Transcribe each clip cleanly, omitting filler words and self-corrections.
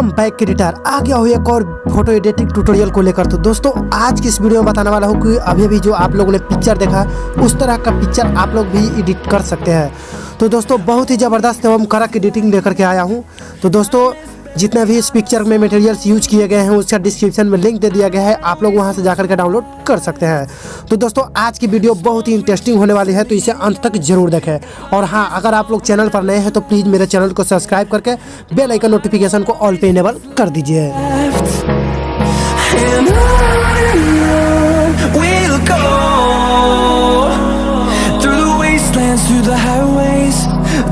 Welcome back editor. आ गया हो एक और फोटो एडिटिंग ट्यूटोरियल को लेकर। तो दोस्तों आज की इस वीडियो में बताने वाला हूँ कि अभी भी जो आप लोगों ने पिक्चर देखा उस तरह का पिक्चर आप लोग भी एडिट कर सकते हैं। तो दोस्तों बहुत ही ज़बरदस्त एवं कड़क एडिटिंग लेकर के आया हूँ। तो दोस्तों जितने भी इस पिक्चर में मटेरियल्स यूज किए गए हैं उसका डिस्क्रिप्शन में लिंक दे दिया गया है, आप लोग वहां से जाकर के डाउनलोड कर सकते हैं। तो दोस्तों आज की वीडियो बहुत ही इंटरेस्टिंग होने वाली है, तो इसे अंत तक जरूर देखें। और हाँ, अगर आप लोग चैनल पर नए हैं तो प्लीज़ मेरे चैनल को सब्सक्राइब करके बेल आइकन नोटिफिकेशन को ऑल पे इनेबल कर दीजिए।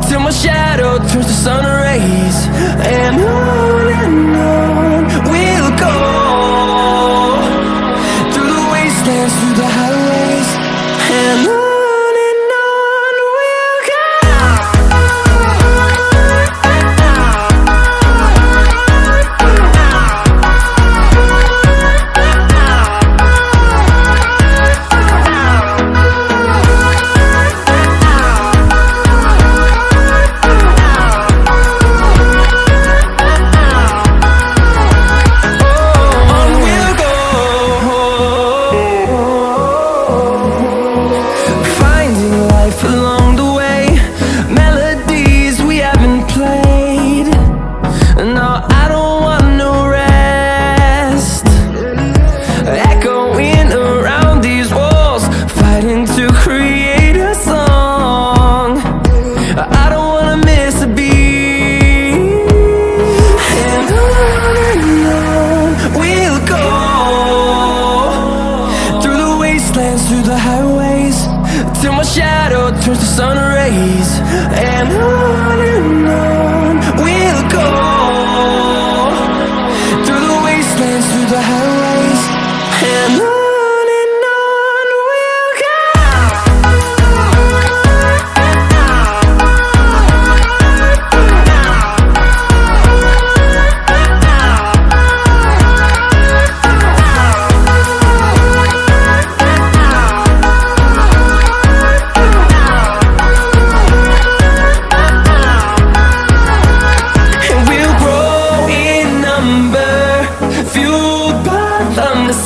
Till my shadow turns to sun rays, and on we'll go through the wastelands, through the highways, and on we'll go. Through the highways, till my shadow turns to sun rays, and on we'll go through the wastelands, through the highways, and on we'll go.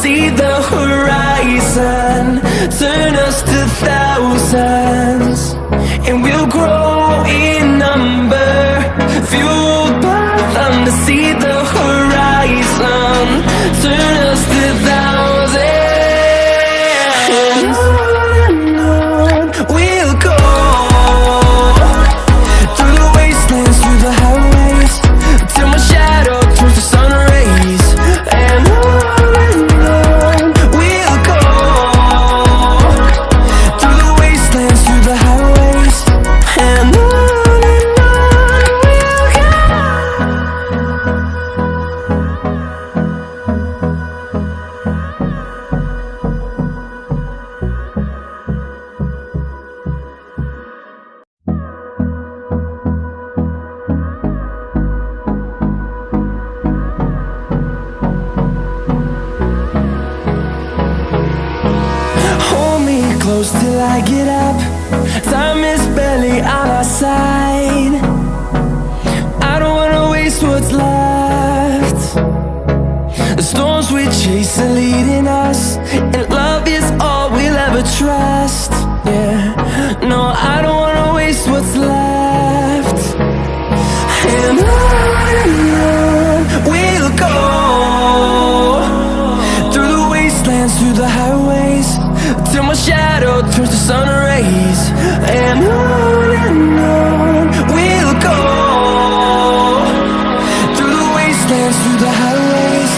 See the horizon, turn us to thousands, and we'll grow in number, fueled by them to see the horizon, turn us to thousands, and on we'll go through the wastelands, through the highways, till my shadow turns to sun rays, and close till I get up. Time is barely on our side. I don't wanna waste what's left. The storms we chase are leading us, and love is all we'll ever trust. Yeah, no, I don't wanna waste what's left. And on we'll go through the wastelands, through the highways, till my shadow turns to sun rays, and on we'll go through the wastelands, through the highways,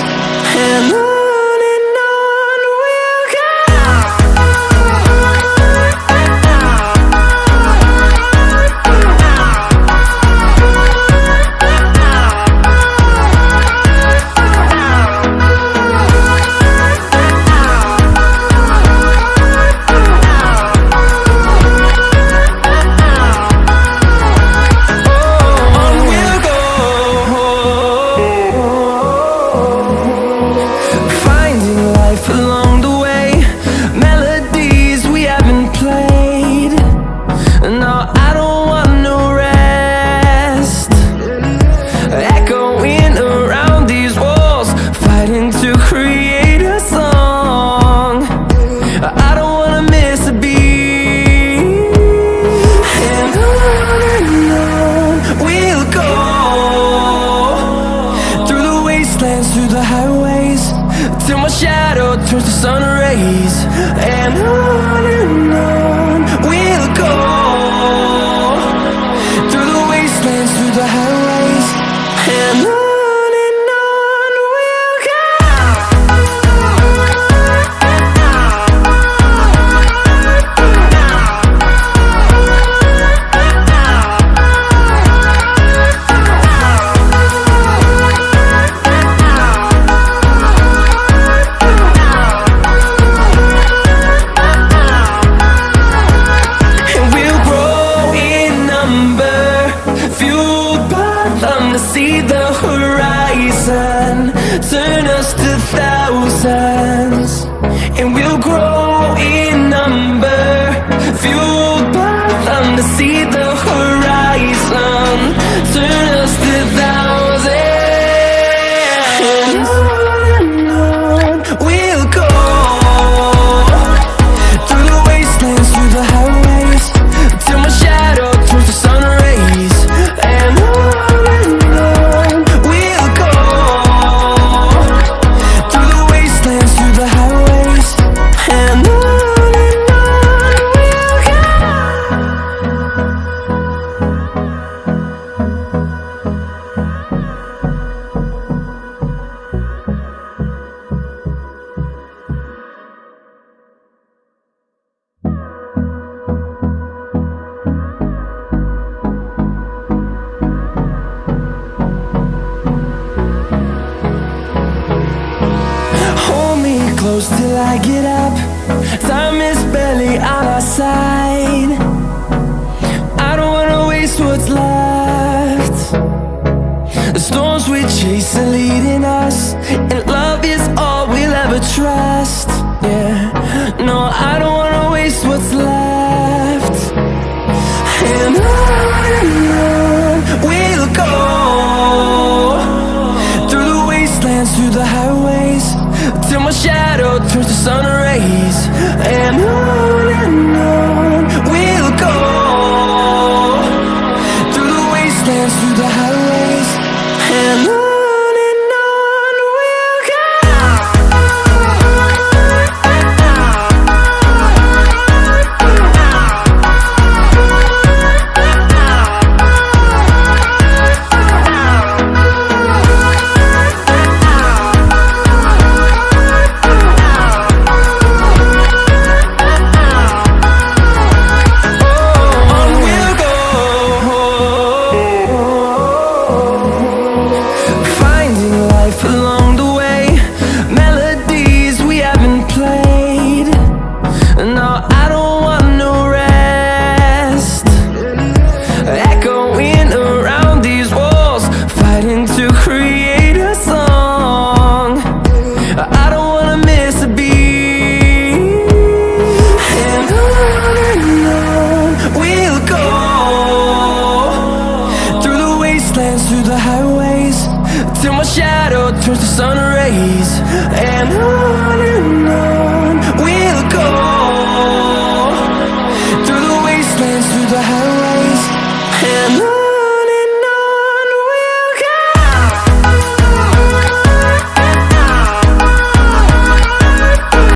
and on we'll go. close till I get up. Time is barely